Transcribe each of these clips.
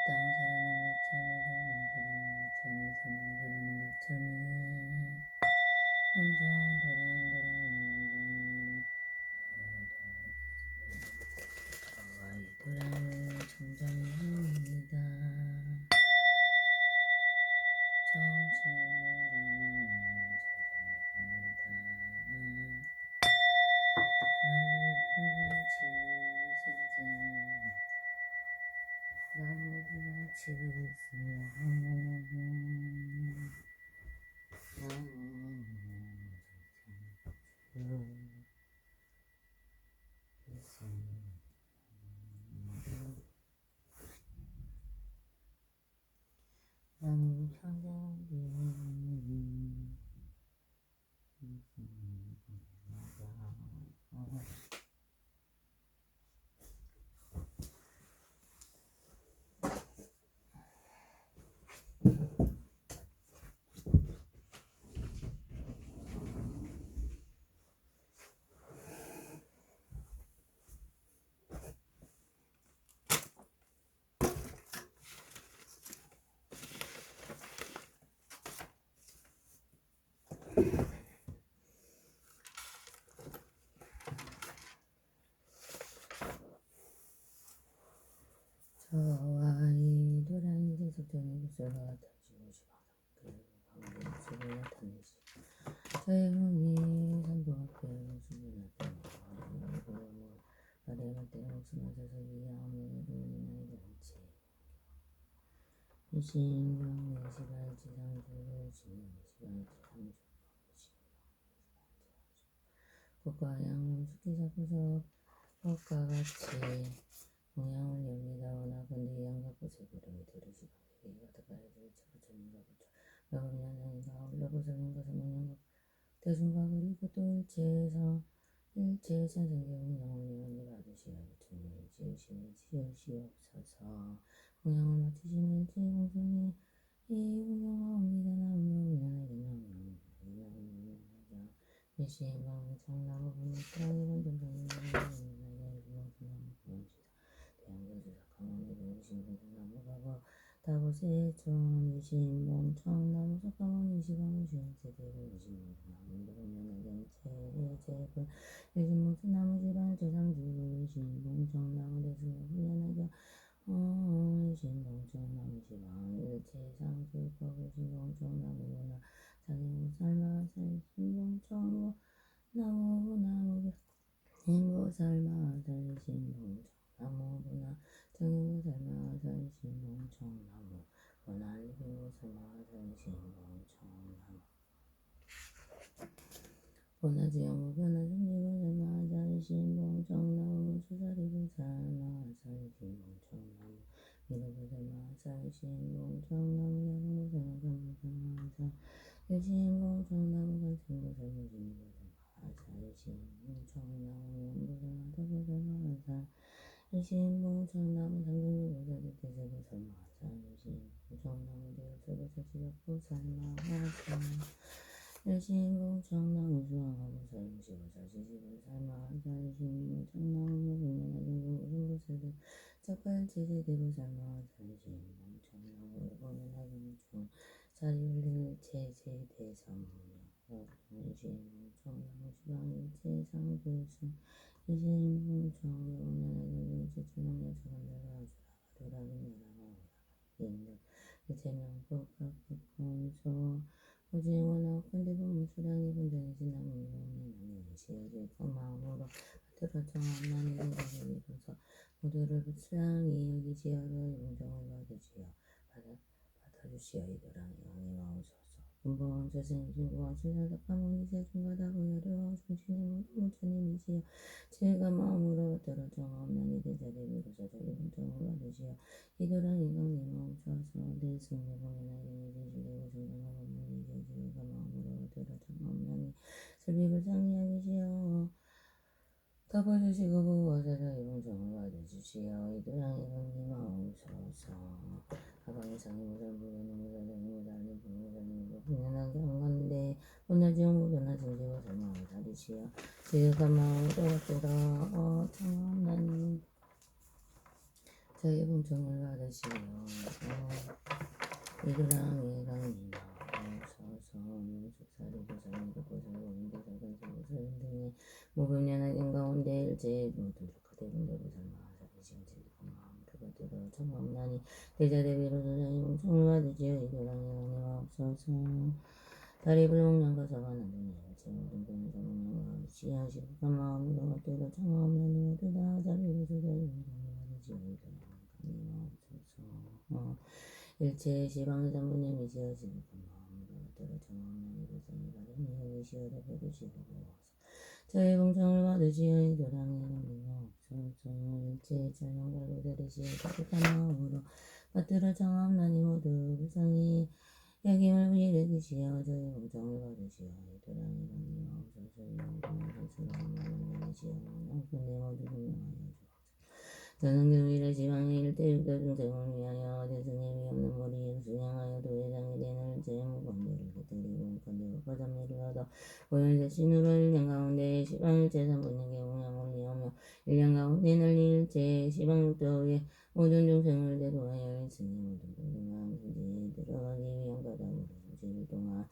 땅 사르는 가참이 동양 사르는 가참이 삼강 사르는 가참이 원정 도량도량이 도량을 정정합니다. 정신문강을 정정합니다. 나무가 치우스며 나무 평장비 저와 이 도량이 계속되는 구슬과 던지고 지방상 그 방금 나타내시 저의 몸이 산도 앞에 목숨을 나타내고 아래가 때 목숨 맞아서 이 아무에도 인하이 되는지 일신경 내시발 지상주를 지는 시발 지상주 꽃과 양은 숙기 잡고서 꽃과 같이 동양을 엽니다. 오나 근데 이 양과 꽃의 구름이 들으시고 내게 가득하여들 차고천인가 보죠. 여분야는가 올라보서는 것은 문양과 대중과 그리고 또 일체의 찬성경은 영원히 받으시어 부처님이 지으시는 지으시옵소서. 공양을 마치시면 제 공손히 이 공양하옵니다. 나무명령하게 일시행강 장나무 분명히 번정성이 다보세 좀 이신봉 청나무 석가모니 시방을 시행체대로 이신봉 나무는 체제분 일신봉 나무 지방 제상주 이신봉 청나무 대승 훈련하게 이신봉 청나무 지방 일체상주 거부신봉 청나무구나 자기는 삶아 살신봉 청나무 나무구나 행보 삶아 살신봉 나무구나 정행고 삶아 살신봉 청나무 원한리고 삶아 살신봉 청나무 원하지 영무 변화생기고 삶아 살신봉 청나무 수사리고 삶아 살신봉 청나무 미루고 삶아 살신봉 청나무 야생고 삶아 살신봉 일신봉 청나무 갈생고 삶아 진리고 삶아 살신봉 청나무 연고 삶아 타고 삶아 살 일신봉 청나무 삼경이 고사리 대세고 삶아 살신봉 청나무 대역세고 사치잡고 삶아 살 일신봉 청나무 수왕하고 살시고 사시시고 삶아 살신봉 청나무 공연하는 공연하는 곳에도 짝발 제제대로 삶아 살신봉 청나무 공연하는 중 사리울릴 제제대성령 일신봉 청나무 시방일체상불승 일신봉 청나무 공연하는 제주명령 저간다가 아주라가 도라긴 나라가 인도 일체명법 각국공소 오징어나 건대본 수량이 분전이지 나무 용이 시어질 것마음으로 들어 정함만 이르기를 이뤄서 모두를 수량이 여기지어로 용정을 받아주시어 이도랑 영이 마우소서 근본 저생신과 신사덕가모니 세중가다고 여려와 중신의 모두 모처님이시여 제가 마음으로 들어 정함만 이르자리 비로소 저기 용정을 받으시어 이도랑 이강이 마우소서 내 승리 공연하게 이르시되고 성경하고 문이게 제가 마음으로 들어 정함만 설비를 장리하시어 덮어주시고 부어서서 용정을 받아주시어 이도랑 이강이 마우소서 하방의 상이 무산부여는 무산정이 무산리 부무산리고 분연하게 한건데 분하지용 무변하 증지고 설마을 다리시여 제가 마음으로 들어 청함만 저희 봉청을 받으시오. 이두랑이랑이나 서서 숙사리 보살이 보살 원보살 간사보살 등의 무분연하긴 가운데 일제 모두 조카대군대 보살 마하사리 지금지 마음으로 받들어 청함나니 대자대비로 도장이 봉청을 받으시오. 이두랑이랑이나 없어서 다리 불목량과 사관하는 일체 모든 분의 사관량과 시야시국한 마음으로 받들어 청함나니 모두 다 자비로 조장이 일체 시방의 단분의 미시하시고 마음으로 받들어 정함나니 불쌍히 바른 이형이 시어를 받으시고 저희 공청을 받으시어 이도랑이 이름이며 없어서 일체 촬영발로 들으시어 따뜻한 마음으로 받들어 정함나니 모두 불쌍히 야김을 부지르시어 저희 공청을 받으시어 이도랑이 이름이며 없어서 영광을 스스로 시어 양푼의 모두 분명하여 저는 교일의 지방의 일대육도 중생을 위하여 대승의 위없는 머리를 수행하여 도회장이 되는 제무관대를 곁들이고 관대와 과잠리를 얻어 고연세 신으로 1년 가운데 시방일체 삼분에게 공양을 이하며 1년 가운데 널리 시방육도의 모든 중생을 대도하여 일승의 모든 불능한 순지에 들어가기 위한 가담으로 30일 동안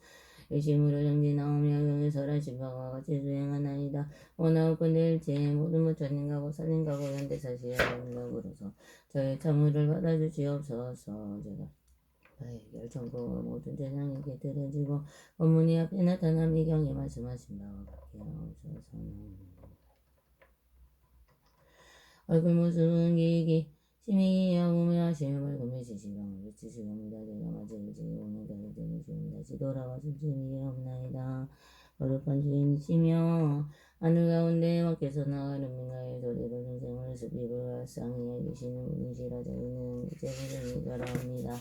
일심으로 정진하오며 설한 신방과 같이 수행하나이다. 원하옵건대 일체 모든 부처님과 살림가고 현대사시에 연락으로서 저의 참의를 받아주시옵소서. 제가 나의 결정고 모든 재상에게 드려지고 법문이 앞에 나타난 미경에 말씀하신 바와 같게 하옵소서. 얼굴 모습은 기기 심히 여우며 하시며 밝음이 지시방을 외치시옵니다. 제가 마치 일찍 오늘다 일찍이 지옵니다. 지도라와 숨짐이 없나이다. 거룩한 주인이시며 하늘 가운데 밖에서 나가는 민가의 소리로 중생을 습입을 쌍히 여기시는 분이시라. 저희는 이제 부름이 걸어옵니다.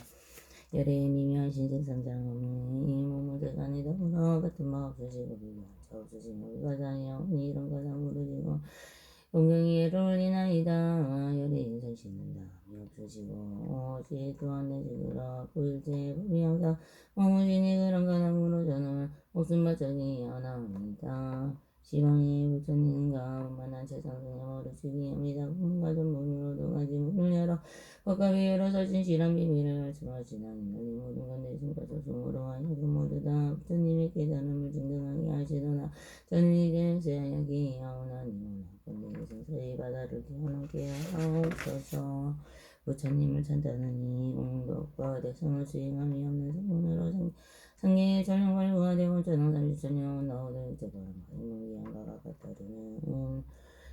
열애의 미묘한 신색상장함이 모모대간에 더불어 같은 바 없으시고 비교한 자 없으시며 가장이여 이런 가장 부르시고 공경이 예를 올리나이다. 열의 인생시는 다음이 없으시고 오직 또한 내시더라. 구일째 법이 항상 머무시니 그런 가담으로 저는 목숨바짝이 하나옵니다. 시방의 부처님과 만한 세상승에 머르시기 합니다. 문과 전문으로 두 가지 문을 열어 법값이 열어서 진실한 비밀을 말씀하시나니 너희 모든 건 내신과 소승으로 하여금 모두 다 부처님의 깨달음을 증명하게 하시더나 저는 이제 세하기 하오나니 원하건대 생사의 바다를 태어나게 하옵소서. 부처님을 찬다느니 공덕과 대성을 수행함이 없는 성문으로 상계의 전령발부가 되고 전원 30천년 나오되 제바람 가인문기한가가 같다르는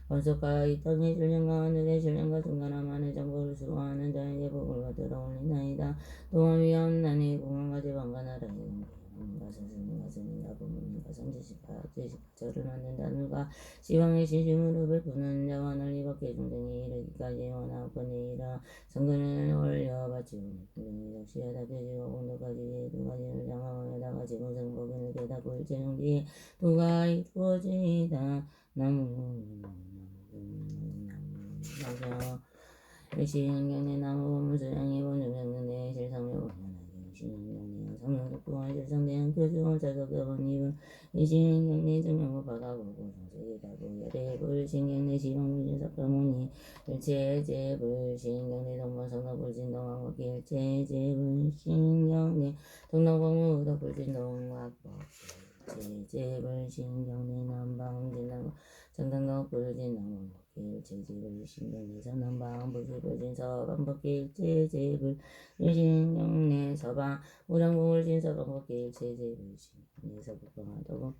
원석과 이 땅의 전령과 하늘의 전령과 중간함 안의 정보를 수고하는 자에게 복을 받들어 올리나이다. 또한 위험난의 공원과 제방과 나라의 공과 선생님과 스님과 부모님과 성지식과 지식과 저를 만든다. 누가 시방의 신심으로 베푸는 자와 널리 밖에 중생이 이르기까지 원하건대 이라 성근을 올려 바치고 분명히 적시하다 펴지고 공덕까지 두 가지를 장하며 다같이 공생법인을 깨닫고 일체정지에 두가 이루어지이다. 나무 일시행견의 나무범을 수양해 본중생근의 실상묘 원연하게 일시행견의 성명덕부와 실상대한 교주원 자석여번 입은 일시행견의 증명고 바가보고 정세기다고 열애불신경내 시방불신삭가모니 일체제불신경내 동방성덕불신동왕법기 일체제불신경내 동방법무덕불신동왕법기 일체제불신경내 남방진당 정당덕불신동왕법기 일체제불신경내 서남방불신불신 서방법기 일체제불신경내 서방 우량공불신 서방법기 일체제불신경내 서북방하덕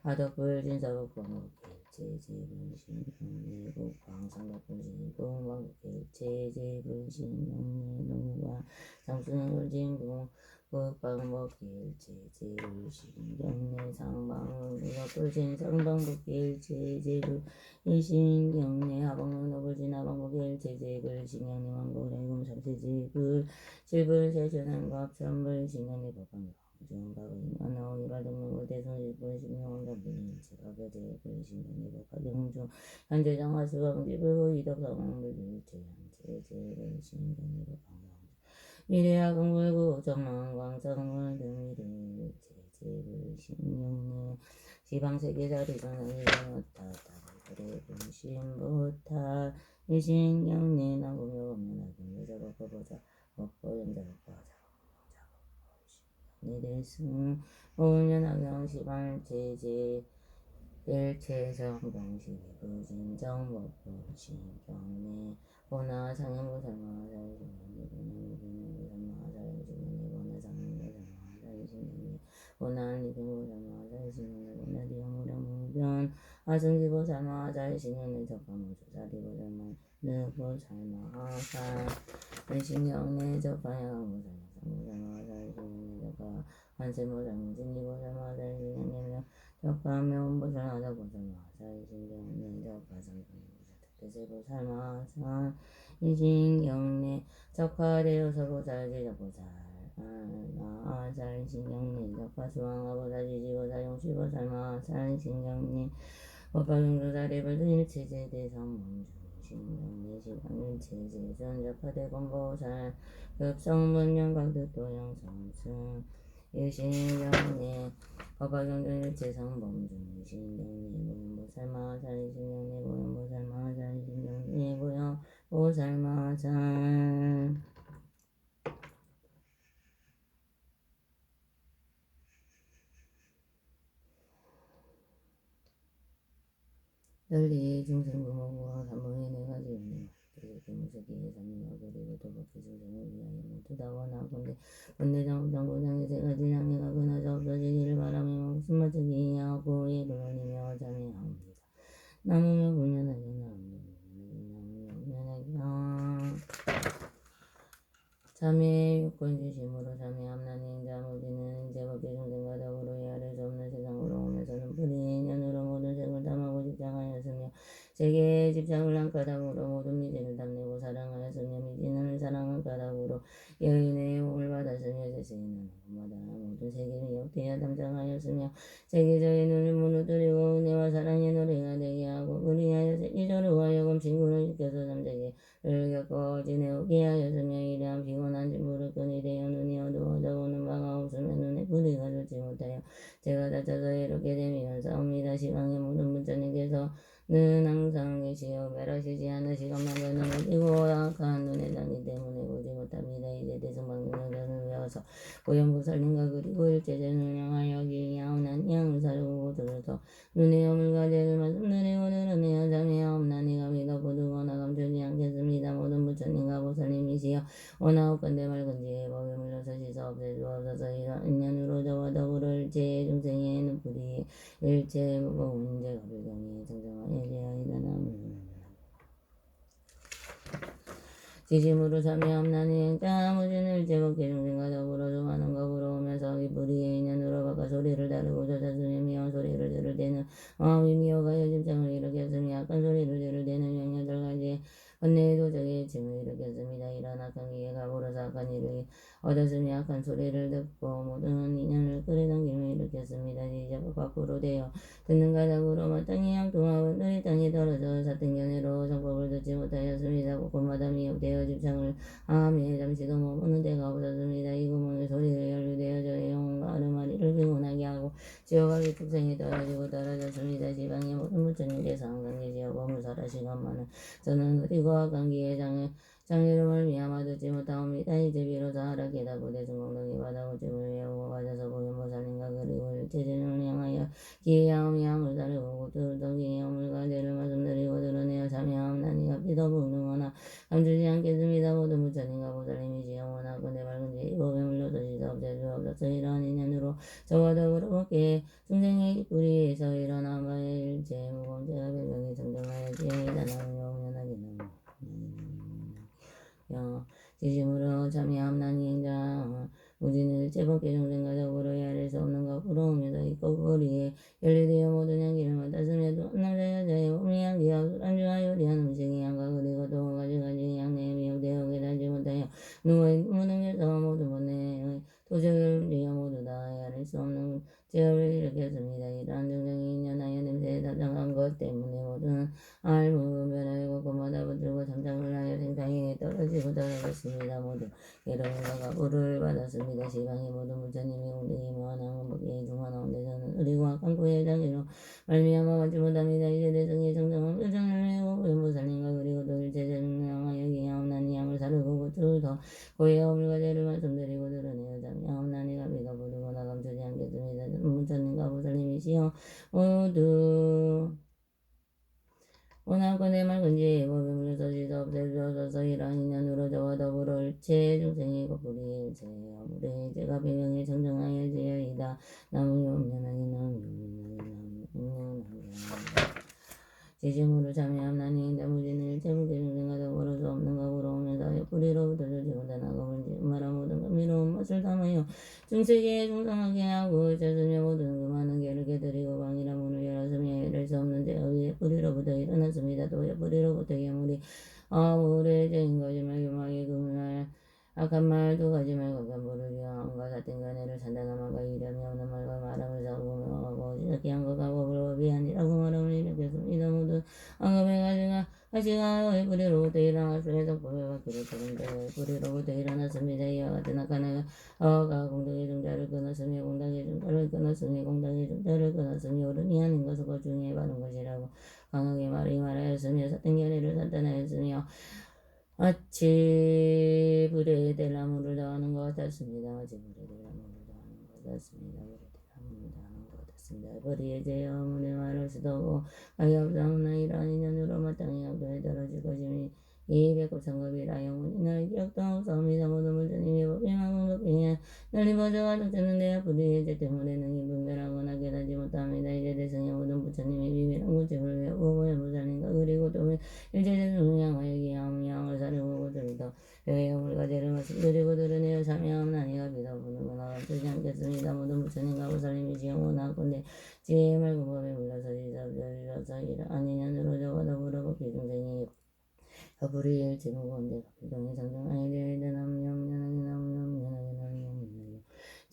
하덕불신 서북방법기 일체제불신경내 북방성덕불신 동방법기 일체제불신경내 동방 장수능불신 북방법기 일체제불신경내 상방우덕불신 상방법기 일체제불신경내 하방우덕불신 하방법기 일체제불신경내 왕고래금 삼세제불 실불세전한과 천불신경내 법방경 중박은 안나오기가 등록을 대성실불 신명원감분이 제가벼제 불신경내 법화경중 현재장화 수방지불고 이덕상왕불 일체현체제불신경내 법방경 미래학응불구 정망광상물 등미래 제제불신경내 시방세계자리전을 이루었다. 다리불신부타 일신경내 나무묘 면하금 보자 업보연자 업보하자 니들승 오년 악영 시발 제제 일체성 병시 부진정 법부 신경내 보나 상현부 살마 자유신경내 보나 자유신경내 보나 상현부 살마 자유신경내 보나 리빙부 살마 자유신경내 보나 리영무량무변 아승기부 살마 자유신경내 적가무주 자리부 살마 느부 살마 아사 신경내 적가양부 살마 상부 살마 자유신경내 적가 한세모 살마 진리부 살마 자유신경내 적가명 보살하다 보살마 자유신경내 적가상경보살 대세보 살마상 이신경내 적가대여서 보살 제적보살 자유신경내 적가수왕하보살 지지보살 용시보살마 자유신경내 법화경조사리벌 일체제대성몽주 신경내 시방일체제 전적화대건보살 급성문영각득도영성승 일신경내 법화경전일체성범중 신경내 보현보살마 자유신경내 보현보살마 자유신경내 보현보살마 잘 널리 중생부모와 산모의 네가지 은혜 무색이 삼리와 그리고 도박기 중생을 위하여 모두 다 원하건대 본내장 부장고장의 세 가지 장애가 그나저 없어지기를 바라며 숨마치기 하고 이를 올리며 자매합니다. 나무며 불면하게 나무며 자매의 육권 주심으로 자매 함나님 자모지는 제법계 중생과 더불어 헤아릴 수 없는 세상으로 오면서는 불의의 인연으로 모든 색을 담하고 집착하였으며 세계의 집착을 한 까닭으로 모든 미진을 담내고 사랑하였으며 미진을 사랑한 까닭으로 여인의 용을 받았으며 세세는 공마다 모든 세계를 역대하 담장하였으며 세계적인 눈을 무너뜨리고 은혜와 사랑의 노래가 되게 하고 그리하여 세계적으로 하여금 친구를 시켜서 잠자게 를 겪어 지내오게 하였으며 이러한 피곤한 진물을 끈이 되어 눈이 어두워져 보는 바가 없으며 눈에 불이 가르지 못하여 제가 다쳐서 이렇게 되면 싸웁니다. 시방의 모든 부처님께서는 항상 계시어 멸하시지 않으시건만 저는 어디고 악한 눈에 다니 때문에 보지 못합니다. 이제 대승방문을 외워서 고연보살님과 그리고 일제전을 향하여 기하오난 양을 사르고 들어서 눈에 어물과 죄를 말씀드리고 들으며 자매하옵나니가 믿어 보두거나 감추지 않겠습니다. 모든 부처님과 보살님이시여 원하옵건대 맑은지에 법에 물러서 씻어 없애주옵소서. 이런 인연으로 저와 더불어 일체 중생의 눈뿌리 일체 무거운 죄가 불경에 정정하여 제하이다. 나무 지심으로 참여함나니 자무진을 제법계 중생과 더불어 조만한 법으로 오면서 이 불의의 인연으로 바깥 소리를 다루고 저자스며 미운 소리를 들을 때는 마음이 미워가여 집착을 일으켰으며 악한 소리를 들을 때는 명여덟 가지 번뇌의 도적의 징을 일으켰습니다. 이런 악한 기회가 불어서 악한 일을 얻었으며 악한 소리를 듣고 모든 인연을 끌어당김을 일으켰습니다. 이제 밖으로 되어 듣는 가닥으로 마땅히 양통하고 너희 땅에 떨어져 사등견해로 정법을 듣지 못하였습니다. 곳곳마다 미혹되어 집착을 하며 잠시도 머무는 데가 없었습니다. 이 구멍의 소리를 연루되어 저의 영혼과 아르마리를 피곤하게 하고 지옥의 축생이 떨어지고 떨어졌습니다. 지방의 모든 부처님께서 항상 계시어 보물설하시건만은 저는 그리고 악한 기회 장애로 말미암아 듣지 못하옵니다. 이제 비로소 하락해다고 대승공동이 받아오짐을 외우고 가져서 보현보살님과 그리고 일체전을 향하여 기하오며 양을 사르고 두덕이 어물과 죄를 말씀드리고 드러내어 참여하옵나니가 피도 부능하나 감추지 않겠습니다. 모든 부처님과 보살님이시여 원하건대 맑은지 법에 물러서 씻어 없애주옵소서. 이러한 인연으로 저와 더불어 법계 중생의 뿌리에서 일어나 바의 일체 무거운 죄가 배경에 정정하여 지혜이다. 나무며 오면하기 나무 지심으로 참여함나니 행자 무진을 제법계 중생과 더불어 헤아릴 수 없는 것 부러우면서 이 거리에 연리되어 모든 향기를 맡았으며 또 남자 여자의 몸이 향기하고 술안주와 요리한 음식이 향과 그리고 또 가지가지 향내에 미혹되어 깨달지 못하여 누구의 무능에서 모든 번뇌의 도적을 움직여 모두 다 헤아릴 수 없는 죄업을 일으켰습니다. 이러한 중생이 인연하여 냄새에 답장한 것 때문에 모든 알무변화의 곳곳마다 붙들고 잠잠을 하여 생상에 떨어지고 떨어졌습니다. 모두 여러분과 가보를 받았습니다. 시방의 모든 부처님이 웅덩이 모아나온 법계의 중화나온 데서는 그리고 악한 고의 장애로 말미암아 받지 못합니다. 이제 대승의 정정한 표정을 내고 보현보살님과 그리고 또 일체전을 향하여 기하옵나니 양을 사르고 주더 고의 어물과제를 말씀드리고 드러내어 장하옵나니가 비가 부르거나 감추지 않겠습니다. 문자님과 보살님이시여 모두 원하건대 맑은지 법에 물려서 지섭되어서 이러한 인연으로 저와 더불어 일체 중생이 거꾸리 제어물에 제가 배경에 정정하여 제어이다. 나무 용면하기 나무 지심으로 참여함나니 대무지는 일체불계 중생과 더불어 수 없는 각으로 오면서 뿌리로부터 조지보다 나가본지 말아 모든 감미로운 맛을 담아요 중세계에 중상하게 하고 젖으며 모든 그 많은 개를 개드리고 방이라 문을 열었으며 이럴 수 없는 제의 뿌리로부터 일어났습니다. 또 뿌리로부터 예물이 아우의 죄인 거짓말 교막의 금날 악한 말 두 가지 말과 간보를 위함과 같은 간해를 산다는 말과 이름이 없는 말과 말함을 사고며 하고 지적히 한 것과 법을 법이 아니라고 말함을 일으켰습니다. 모든 악업의 가지가 하시가 뿌리로부터 일어났으며 성법의 바퀴를 조금더 뿌리로부터 일어났습니다. 이와 같은 악한 해가 공덕의 중자를 끊었으며 공덕의 중자를 끊었으며 공덕의 중자를 끊었으며 옳은이 아닌 것을 그 중에 바른 것이라고 강하게 말하였으며 사탄 견해를 산탄하였으며 마치 불에 될 나무를 더하는 것 같았습니다. 마치 불에 될 나무를 더하는 것 같았습니다. 불에 될 나무를 더하는 것 같았습니다. 불의의 죄 어문의 말할 수도 없고 아예 없사옵나 이러한 인연으로 마땅히 악도에 떨어질 것이니 이 배꼽 상급이라 영원히 날 기억도 없사옵니다. 모든 물주님이 법이만 공덕행해 널리 버져가 득되는데야 불의의 죄 때문에 능히 분별하거나 깨닫지 못합니다. 이제 대승의 모든 부처님이 비밀한 구집을 외우고 보혜 부사님과 그리고 또 일제대승을 향하여 기하며 사려고 들더 여행을 죄를 말씀드리고 드러내어 참여함나니가 비다 부는거나 감추지 않겠습니다. 모든 부처님과 보살님이시여 원하건대 지혜의 맑은 법에 물러서 지사들려서 이러한 인연으로 저와 더불어 복귀 중생이 불의의 제무건대 비동의 상정하여 되어야 남염연하게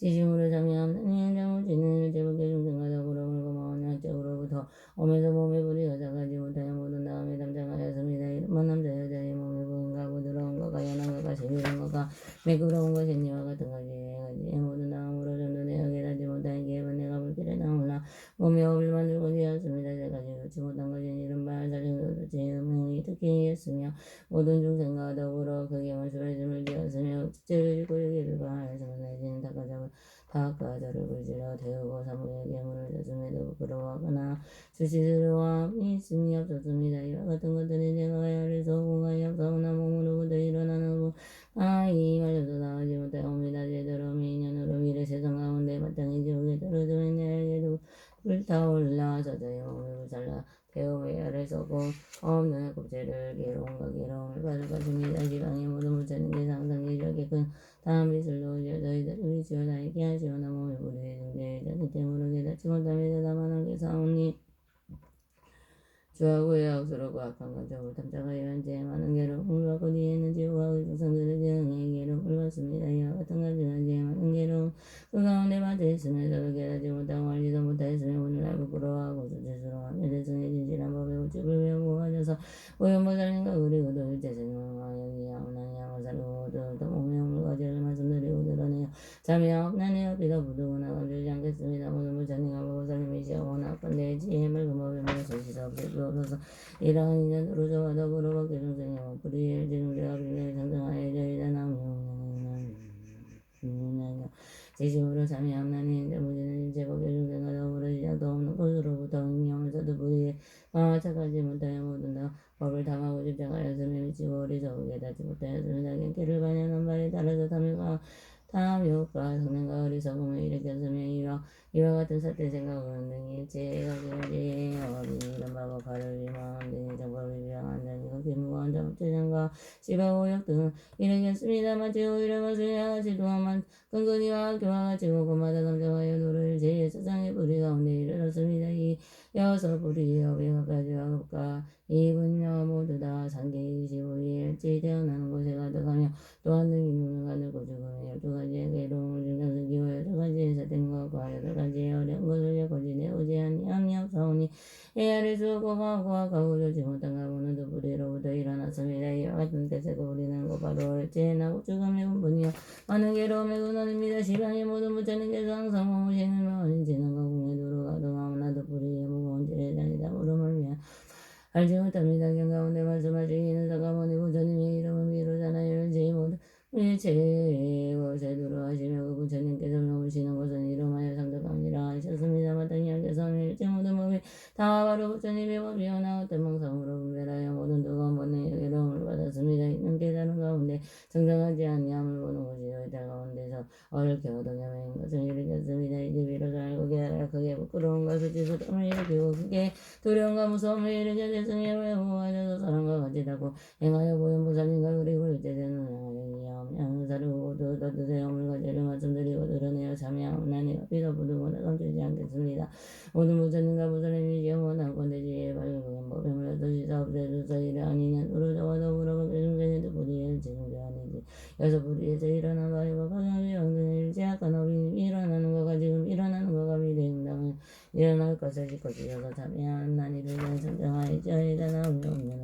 지심으로 참여함나니 장우지는 제복의 중생과 더불어 물고마운 약적으로부터 오면서 몸에 불이 여자가지 못하여 모든 다음에 담장하였습니다. 이름만 남자 여자의 몸에 부은 가고 들어온 것과 연한 것과 세밀한 것과 매끄러운 것이 니와 같은 것이 모든 다음으로 전도되어 깨닫지 못하여 기회는 내가 불길에 나올라 몸에 업을 만들고 지었습니다. 제가 지우지 못한 것이 이른바 사정도도 제 음행이 특기였으며 모든 중생과 더불어 그게 말씀을 지었으며 직제를 짓고 여기를 바하여서 만나지는 닭가자를 불질러 태우고 사무의 괴물을 줬음에도 부끄러워하거나 수시스러워 있음이 없었습니다. 이와 같은 것들이 제가 가야해서 공간이 없사오나 몸으로부터 일어나는 이 말려도 나오지 못하옵니다. 제대로 미인연으로 미래 세상 가운데 마땅히 지옥에 떨어지면 내게도 불타올라 저자의 몸을 부살라 태움의 열을 쏘고 없는 곱제를 괴로움과 괴로움을 받을 것입니다. 지방의 모든 부처님께서 항상 기적에 큰 다음 빛을로 저희들을 위치워 다있게 하시오나 몸의 불의의 중대에 자기 때문에 깨닫지 못합니다. 다만 하게사오니 주하고 의학스럽고 악한 감정을 탐짝하여 현재의 많은 괴로움을 받고 뒤에는 지옥과 의중상들의 대응의 괴로움을 받습니다. 이와 같은 감정은 지의 많은 괴로움 그 가운데 빠져있으면서도 깨닫지 못하고 알지도 못하였으며 오늘날 부끄러워하고 수치스러워하며 대승의 진실한 법의 우측을 외우고 가져서 오연보살님과 그리고 또 일제생명하여 기하옵나니 양호살고 모두 몸의 오물과 죄를 말씀드리고 드러내어 참여하옵나니 비도 부두거나 감추지 않겠습니다. 모든 부처님과 보살님이시여 원하건대 지혜의 맑은 법에 물어서 시사없을 없어서 이러한 인연으로 저와 더불어 복귀 중생의 불의의 지중제가 비밀을 상정하여 저희다 나무요 지심으로 참여함나니 대무지는 일체 복귀 중생과 더불어 시작도 없는 곳으로부터 응명하면서도 불의에 착하지 못하여 모든 다 법을 당하고 집착하였으며 미치고 어리석게 깨닫지 못하였습니다. 경계를 반영한 바에 따라서 탐욕과 성능과 어리석음을 일으켰으며 이와 같은 사태 생각은 등이 일체가 기울지 어린 바보 발을 위망 등의 정법을 위망한 등이고 기무한 정체장과 시바오역 등을 일으켰습니다. 마치 오히려 마술이와 같이 또한 근근이와 교와 같이 고마다 감정하여 노를 제 세상의 뿌리 가운데 이르렀습니다. 이 여섯 뿌리 업의 각가지와 급과 이 분야 모두 다 상계 25일째 태어나는 곳에 가득하며 또한 등이 눈을 가늘고 죽음의 12가지의 괴로움을 증상스기고 8가지의 사된 것과 8가지의 어려운 것을 여기지 내오지 아니하옵사오니 헤아릴 수 없고 가고 좋지 못한 가부는 두 뿌리로부터 일어났습니다. 이와 같은 뜻에서 우리는 곧바로 일제에 나고 죽음의 군분이요 많은 괴로움의 근원입니다. 시방의 모든 부처님께서 항상 머무시는 명언인 지능과 공에 두루 가동하오나 두 뿌리의 무거운 죄의 장이다 물음을 위한 알지 못합니다. 경가운데 말씀하시기는 사가모니 부처님의 이름은 비로자나요. 제 모든 일체곳에 들어가시며 그 부처님께서 머무시는 곳은 이름하여 상적합니다 하셨습니다. 마땅히 앉아서 일체 모든 법이 다 바로 부처님의 법이오나 어떤 망상으로 분별하여 모든 두가 본능의 괴로움을 받았습니다. 있는 깨달은 가운데 정정하지 아니함을 보는 것이요 이달 가운데서 얽혀 동여매인 것을 일으켰습니다. 이제 비로소 알고 깨달아 크게 부끄러움과 수치스러움을 일으키고 크게 두려움과 무서움을 일으켜 대승에 외우하셔서 사람과 같이 닫고 행하여 보현 보살님과 그리고 일제되는 양사를 모두 떠드세요. 물과제를 말씀드리고 드러내어 참여하옵나니 비도 부두보다 감추지 않겠습니다. 모든 부처님과 보살님이 영원한 권대지에 발견 법에 물러서시 사업대주사 일을 아니냐 누르자와 더불어 배중생의 뜻부리에 지는 게 아니지 여섯 부리에서 일어난 바위와 가장의 영등의 일제약한 업이 일어나는 거가 지금 일어나는 거가 미래응당을 일어날 것을 짓고지어서 참여한 이를 위한 선정하이자이다 나오면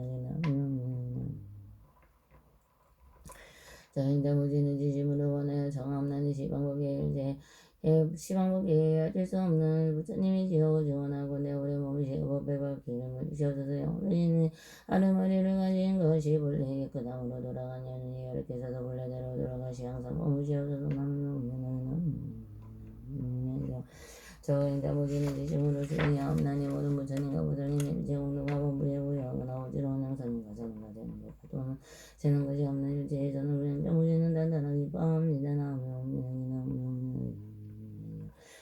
자인자 무지는 지심으로 원하여 정함나니 시방법에 어쩔 수 없는 부처님이 지어고 지원하고 내 오래 몸이시고 법에 밝기를 주셔서 영원히 아르마리를 가진 것이 본래 그 다음으로 돌아간 연이 이렇게 해서 본래대로 돌아가시 항상 몸이시어서 저인자 무지는 지심으로 주의하옵나니 모든 부처님과 부처님의 제공능과 본부에 부여하거나 어지러운 양상인가 저는가 되는 것 또는 세는 것이 없는 일제에서는 우연자 무지는 단단하게 기뻐합니다.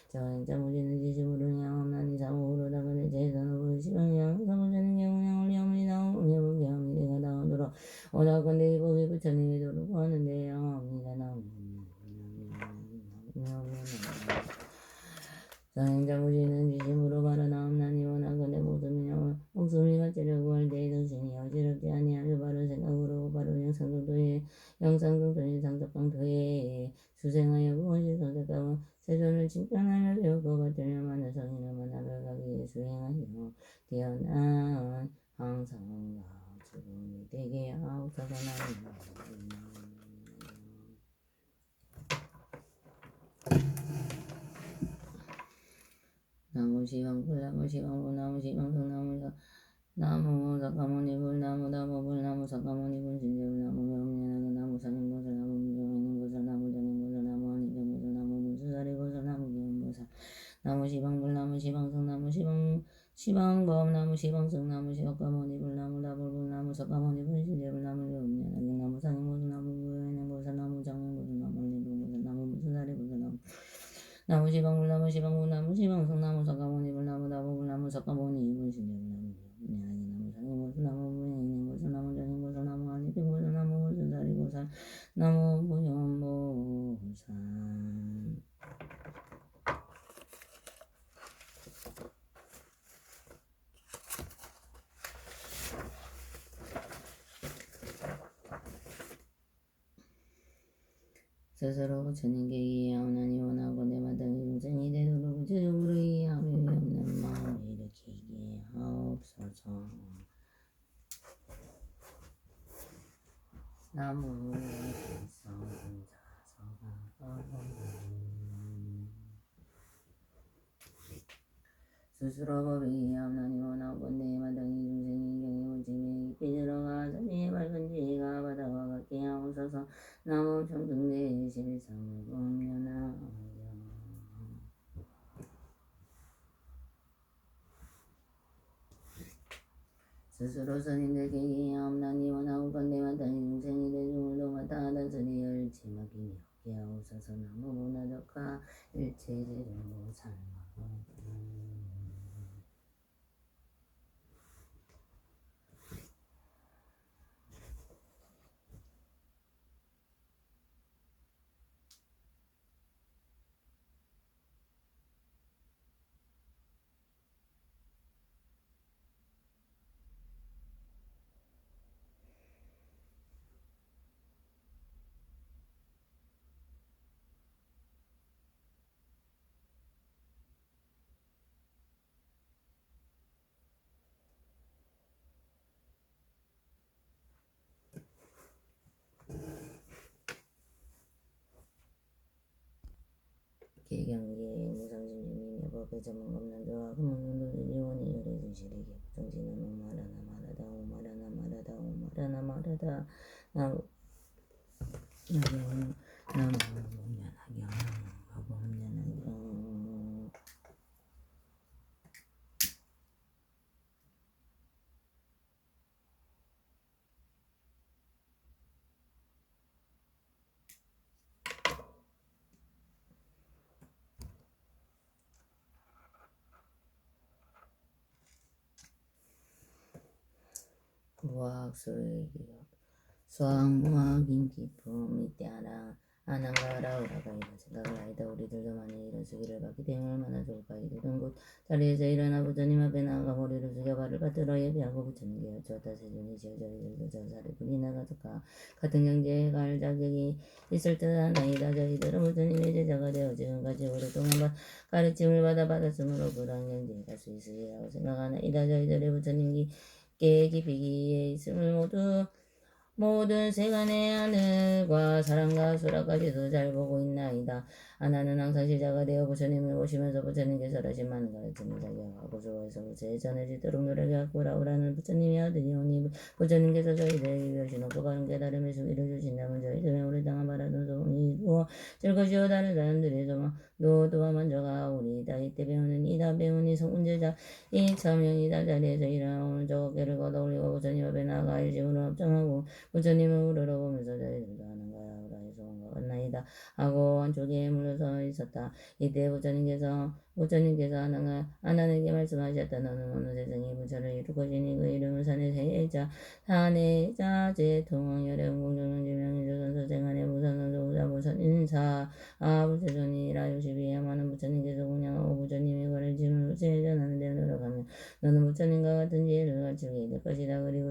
저인자 무지는 지심으로 향함나니 사무으로 다른 일제에서는 부시방 양사무자는 경우양을 염리나 우여보게 합니다가 나오도록 오다건대 이 법이 부처님이 도르고 하는데 양합니다. 자인자 무지는 지심으로 발언하옵나니 원하건대 목숨이 갖지려고 할 때에 정신이 어지럽지 아니하며 바른 생각으로 바른 영상정도의 상적방토에 수생하여 그것이 선택하고 세존을 칭찬하며 배우고 받들며 많은 성인을 만나며 가기에 수행하여 뛰어난 항상과 죽음이 되게 하옵소서. 나무시방불 나무시방부 나무시방성 나무 석가모니불 나무 다모불 나무 석가모니불 진제불 나무 명륜하는 나무 사님보살 나무 무명있는보살 나무 전인보살 나무 아니경보살 나무 문수사리보살 나무 기운보살 나무 시방불 나무 시방성 나무 시방법 나무 시방성 나무 석가모니불 나무 다불불 나무 석가모니불 진제불 나무 명륜하는 나무 사님보살 나무 무명있는보살 나무 장인보살 나무 아니경보살 나무 문수사리보살 나무 시방불 나무 시방부 나무 시방성 나무 석가모니불 나무 다불불 나무 석가모니불 진제불 나무 상인보살 나무 무명있는보살 나무 장인보살 나무 아니경보살 나무 문수사리보살 나무 무현보살 스스로 부처님께 이해하오나니 원하고 내 마땅히 중생이 되도록 구체적으로 이해하며 없는 마음을 일으키게 하옵소서. 나무 스스로 법에 이해하오나니 원하고 내 마땅히 중생이 경에 원침에 깊이 들어가 자기의 밝은 지혜가 바다와 같게 하옵소서. 나무 평등대 실상을 공연하여 스스로 선인들께 이해하옵나니 원하고 건대 마땅히 중생이 대중을 도맡아 단순히 열지 맡기며 하게 하옵소서. 나무 문화적과 일체제로 삶아 계경계 무상심심이며 법의 전문검난조와 금문문도들 이원이 열애 진실에게 부정지는 오마라나 마라다 오마라나 마라다 오마라나 마라다 나무 나경원 나경원 무학수의 수학무학인 기쁨이 때하라 아난가라 오라가 이런 생각을 하이다 우리들도 많이 이런 수기를 받게 되면 얼마나 좋을까 이르던 곳 자리에서 일어나 부처님 앞에 나아가 머리를 숙여 발을 받들어 예비하고 부처님께 여쭈었다 세존이 저희들도 저사를 분이 나가서가 같은 경제에 갈 자격이 있을 듯하나이다 저희들은 부처님의 제자가 되어 지금까지 오랫동안 가르침을 받았으므로 그런 경제에 갈 수 있으리라고 생각하나이다 저희들의 부처님께 깊이에 있음을 모든 세간의 하늘과 사랑과 수라까지도 잘 보고 있나이다. 나는 항상 시자가 되어 부처님을 오시면서 부처님께서 하신 많은 가르침을 자기하고 조에서 부처에 전해지도록 노력해왔고 라우라는 부처님이 아들이 오니 부처님께서 저희들에게 이루시놓고 바른 깨달음의 수기를 주신다면 저희들의 오랫동안 바라던 소원이 이루어질 것이요 다른 사람들의 소망도 또한 만족하오리이다. 이때 배우는 이다 배우니 성문제자 이 처명이다 자리에서 일어나오는 저 어깨를 걷어올리고 부처님 앞에 나아가 일심으로 합정하고 부처님을 우러러보면서 저희들도 하는 거야 우라의 소원과 같나이다 하고 한쪽에 물러서 있었다. 이때 부처님께서 아난에게 말씀하셨다. 너는 어느 세상에 부처를 이룰 것이니 그 이름은 사내자 제통왕열의 공정명지명의 조선서생안의 무선선소우자 무선인사 부처존이라 62에 많은 부처님께서 공양하고 부처님의 가르침을 부처에 전하는 데 노력하며 너는 부처님과 같은 지혜를 갖추게 될 것이다. 그리고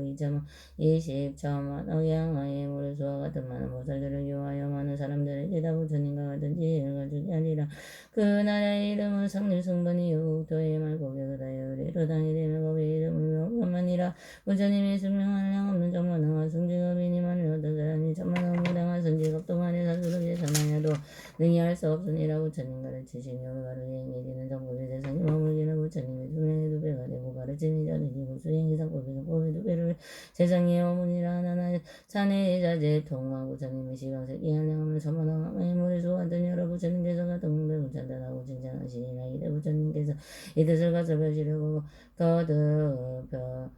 20천만 억양하의 모래수와 같은 많은 보살들을 요하여 많은 사람들에게다 부처님과 같은 지혜를 갖추게 하리라. 그 나라의 이름은 상류승번이요 국토의 말고개 그다의 의리로 당이되며 거기의 이름은 명만이라. 부처님의 수명할 양 없는 천만왕한 승직업이니만을 어떤 사람이 천만왕 무당한 승직업 동안의 사수를 예상하여도 능히 할 수 없으니라. 부처님 가르치신 여러 바르게 행해지는 정법의 세상에 머물기는 부처님의 수명의 두 배가 되고 가르침이 전해지고 수행이 상법의 정법의 두 배를 세상에 머무니라. 나나 자네의 자제 통화 부처님의 시방색 이한량 없는 천만왕의 모래수 같은 여러 부처님께서 같은 공백을 찬단하고 칭찬하시니라. 이때 부처님께서 이 뜻을 가서 벼시려고 거듭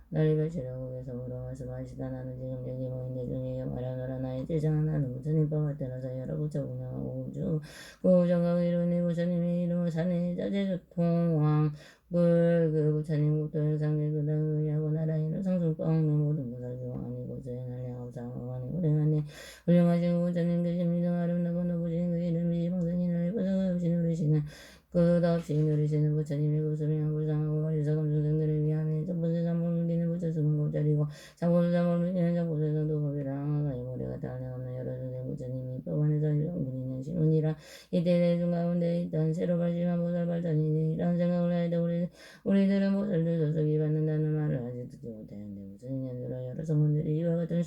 널리 벼시려고 계속으로 말씀하시다. 나는 지금 여기 모인 내 중에 말하노라. 나의 제자 나는 부처님과 같으라서 여러 부처 운영하고 우주 구정하고 이루니 부처님의 이름은 사내 자제 통왕 그 부처님 국도의 상계 그다음 의하고 나라에는 상승뻥는 모든 보살교와 아니고 수행할 양하고 장하고 아니고 훌륭하신 부처님 계십니다. 아름다고 높으신 그 이름이 방생이 나의 보살없이 누리시는 끝없이 누리시는 부처님의 구수명한 불쌍하고 어리석은 중생들을 위하여 전부세상을 누리는 부처수는 공짜리고 장보수상을 누리는 장보수상도 법이라 가의 모래가 다른 없는 여러 중생 부처님이 법안에서 일렁부리는 신문이라. 이때 대중 가운데 있던 새로 발심한 보살 발전이니 이런 생각을 하여도 우리들은 보살들 소속이 받는다는 말을 아직 듣지 못하는데 무슨 연주로 여러 성문들이 이와 같은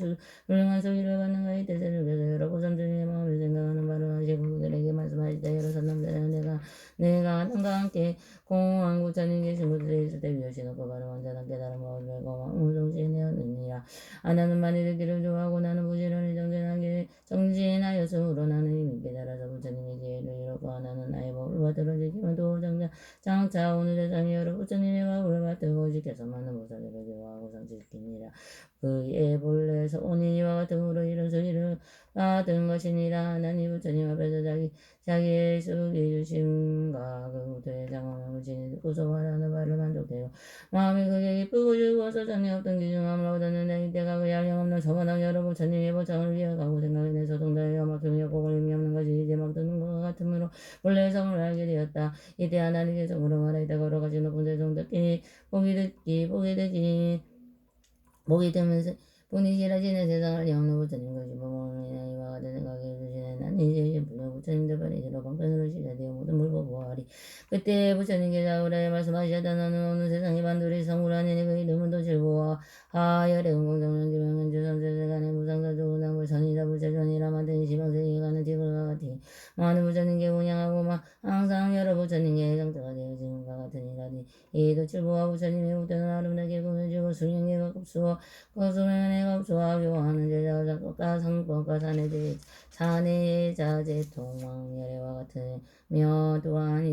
훌륭한 소리를 받는 가의 때세를 뵈서 여러 보살들의 마음을 생각하는 바를 하시고 그들에게 말씀하시다. 여러 선남들은 내가 하나님과 함께 공허한 부처님 계신 곳에 있을 때 비오시놓고 바로 완전한 깨달음을 얻고 운동시내었느니라. 나는 많이 듣기를 좋아하고 나는 부지런히 정진하였으므로 나는 이미 깨달아서 부처님의 지혜를 이뤘고 나는 나의 법을 받들어 지키면 또 장차 오늘 세상에 여러 부처님의 법을 받들고 지켜서 많은 보살들을 교화하고 성취시키니라. 그의 본래 소원이 이와 같으므로 이런 소리를 받은 것이니라. 하나님 부처님 앞에서 자기의 수기 주심과 그 국토의 장엄함을 지니 듣고 소원하는 바를 만족되고 마음이 크게 기쁘고 즐거워서 전에 없던 기중함을 얻었는데 이때가 그 양념없는 소원한 여러 부처님의 보상을 위하고 생각이 내서 동달여 막힘이 없고 걸림이 없는 것이 이제 막 드는 것 같으므로 본래의 성을 알게 되었다. 이때 하나님의 성으로 말하다 걸어가시 높은 세상 듣기 보기 되면서 본이 싫어지는 세상을 영로 부처님 것이 보고는 이와 같은 생각이 드시네. 난 이제 불려 부처님들 번이시로 방편으로 시작되어 모든 물고 보아리. 그때 부처님께서 우라에 말씀하셨다. 너는 어느 세상에 반드시 성불 아니니 그 이름은 도 즐거워 하열의 공정명 지명은 주선세세간의 무상사조 운항불 선이자 부처전이라 만든 시방세계에 가는 지불과 같이 많은 부처님께 공양하고 항상 여러 부처님께 상태가 되어 지금과 같으니라니. 이도 칠보와 부처님의 우대는 아름답게 꾸며지고 수령에 가깝수어 거수명은 애가 없수와 교화하는 제자가 법과 상법과 사내 자제 통왕열애와 같으며 또한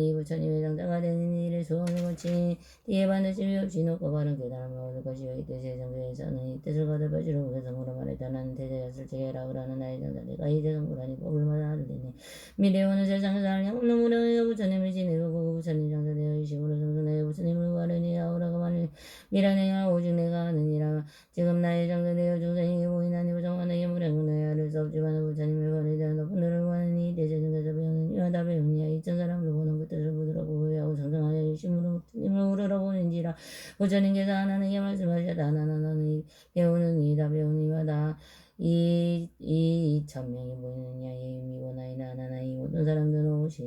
이 부처님의 장자가 되는 일을 수험을 거친 뒤에 반드시 위없이 높고 바른 깨달음을 얻을 것이요 이 뜻의 정도에서는 이 뜻을 거듭하시로 그성으로 말했다. 나는 대자였을 적에라 그러는 나의 장자 내가 이 대성부라니 법을 마다하를 내네 미래 오는 세상에서 알량 없는 무량의 부처님을 지내고 그 부처님 장자 되어 이심으로 성선하여 부처님을 구하려니 아우라가 말을 미라내가 오직 내가 아느니라. 지금 나의 장자 되어 중생에게 보이나니 부정하나의 무량은 너야 알 수 없지만 부처님을 버리자 높은 너를 구하느니 이 대제중에서 배우는 이와 다 배우니야 이천 사람을 보는 그 뜻을 부드럽고 후회하고 성성하여 이심으로 부처님을 우러러 보는지라. 부처님께서 하나님께 말씀하셨다. 나는 배우는 이다 배우니와 다 이 천명이 보이느냐 이 의미고 나이나 하나나 이 모든 사람들은 오시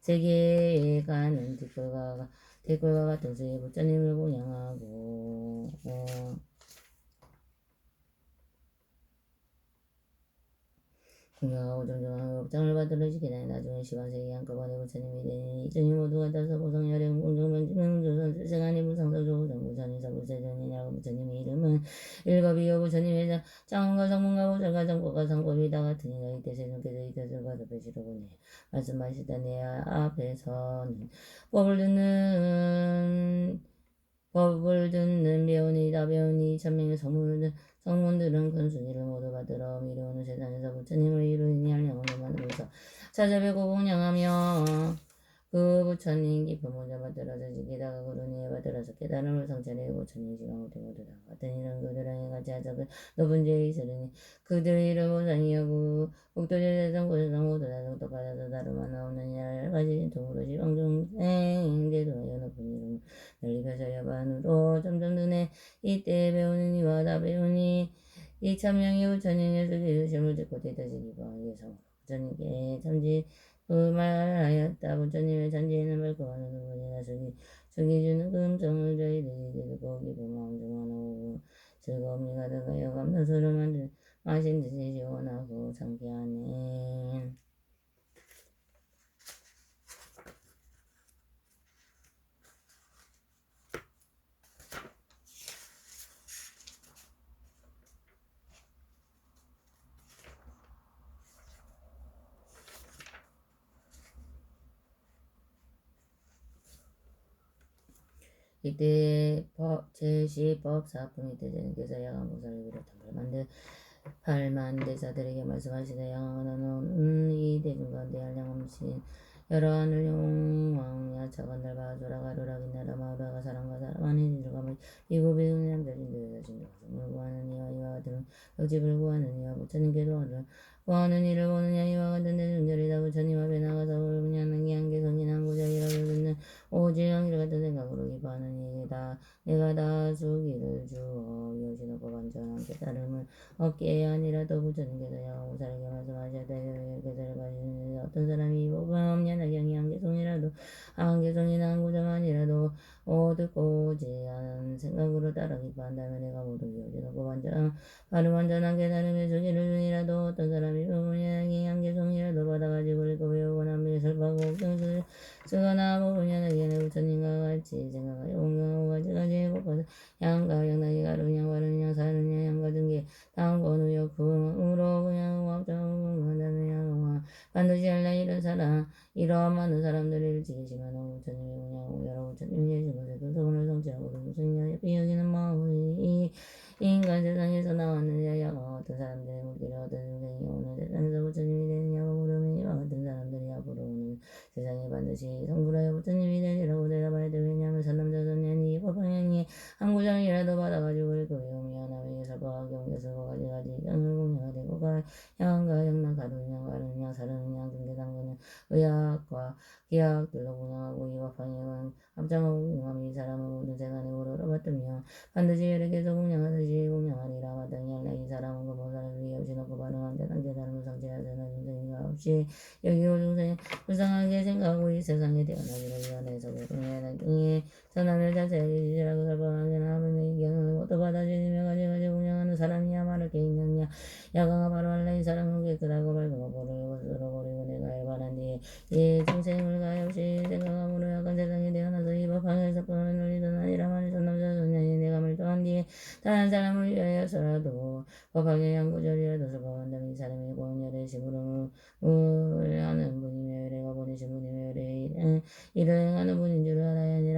세계에 가는 뒷골과 같은 수의 부처님을 공양하고 공양하고 정정하고 법장을 받들어 지키다니 나중에 시반세기 한꺼번에 부처님이 되니 이전이 모두가 다서 보성열행 공정변지명조선 세세간이 무상서조부정 부처님사 부처전이냐고 부처님의 이름은 일겁이요 부처님의 장원과 성문과 보살과 정법과 상법이 다 같으니라. 이때 세존께서 이 뜻을 거듭하시러 보내 말씀하시다. 내 앞에서는 법을 듣는 배우니다 배우니 천명의 성문들은 큰 순위를 모두 받들어 미래오는 세상에서 부처님을 이루니 한량원을 만들어서 찾아뵙고 공양하며 그 부처님 깊은 문자 받들어서 지키다가 그러니에 받들어서 깨달음을 성찰해 부처님 지방을 되고도다 같은 이런 그들에게 같이 하자 그 높은 죄에 있으리니 그들 이름 보상이하고 국도제대상 고대상 모두다 똑똑하다도 다름하나 없는 이를 가진 통으로 지방중생대도하여 높은 이름 널리 펴서여 반으로 점점 눈에 이때 배우는 이와 다 배우니 이 천명이 부처님의 수기를 실물 듣고 대다시기 방하게 성으로 부처님께 참지 그 말하였다. 부처님의 잔지에는 맑고 하는 부분이나 숙이주는 금정을 저희들이 듣고 기쁜 마음 중 하나오고 즐거움이 가득하여 감탄소를 마신 듯이 시원하고 상쾌하네. 이때 제10법 사품이 대제님께서 야간보살을 비롯한 팔만대사들에게 말씀하시되 양왕은 이 대중 가운데 한량없이 여러 하늘 용왕야 차관들 바조라 가루라 긴나라 마우라가 사람과 사람 안에 들어가면 이고 배우는 남자진들 여자진들 가슴을 구하는 이와 이와 같은 역집을 구하는 이와 부처님께도 구하는 이를 보느냐 이와 같은 대중절이다. 부처님 앞에 나가서 울면하는 게 한계성이 난고자이라고 듣는 오지영이를 같은 생각으로 기뻐하는 이다. 내가 다 수기를 주어 여신하고 완전한 깨달음을 얻게 아니라도 부처님께서 야고사에게 말씀하셨다. 여기를 가지는 어떤 사람이 보범연하게 한계성이라도 한계성이 난고자만이라도 듣고 오지 않은 생각으로 따라 기뻐한다면 내가 모두 여신하고 완전한 깨달음의 수기를 주니라도 어떤 사람이 보범연하게 한계성이라도 받아가지고 읽고 배우고 남에게 설파하고 옥경수 쓰거나 보범연하게 내 부처님과 같이 생각하여 공경하고 가지가지 고파서 양가 양나기 가루냥 바르냥 사르냥 양가 등계 당권우역 금으로 그냥 왕정을 한다는 양화 반드시 알라. 이런 사람 이러한 많은 사람들을 지키시면 부처님의 공양하고 여러 부처님이 계신 곳에 그 소원을 성취하고 무슨 여기는 마음이 인간 세상에서 나왔느냐 어떤 사람들의 무기를 어떤 중생이 오는 세상에서 부처님이 되느냐고 물으면 이와 같은 사람들이 앞으로 오는 세상에 반드시 성불하여 부처님이 되리라고 대답하야 돼. 왜냐하면 선남자선년이 법방향이 한 구장이라도 받아가지고 읽고 외우며 하나님의 설법과 경계설과 가지가지 경을 공양하 되고 양가 양나 가루냥 가루냥 사르냥 등계당근은 의학과 기약들로 공양하고 이 법방향은 합장하고 공양함이 이 사람은 모든 세간에 우러러 받으며 반드시 여러개서 공양하듯이 공양하리라. 마땅히 알라. 이 사람은 그 보살을 위해 오시놓고 바르한 대단 깨달음을 성취하자나 중생이가 없이 여기고 중생 불쌍하게 생각하고 이 세상에 태어나기를 위원해서 공양하는 선함을 자세하게 지지라고 설법하게 하면 이경을 모두 받아주시며 가지가지 공양하는 사람이야 말할 게 있느냐. 야광아 바로 알라. 이 사람은 깨끗하고 밝고 보를 것으로 버리고 내가 알바란 뒤에 이 중생을 가엾이 생각함으로 약한 세상에 태어나서 이 법방에서 뻔한 논리도 아니라 말이 선남자 선녀이 내가 말도 사망한 뒤에 다른 사람을 위하여서라도 법하게 양구절이라도 설법한다면 이 사람이 공열의 심으로 하는 분이며 의뢰가 보내신 분이며 의뢰의 일을 행하는 분인 줄 알아야 하니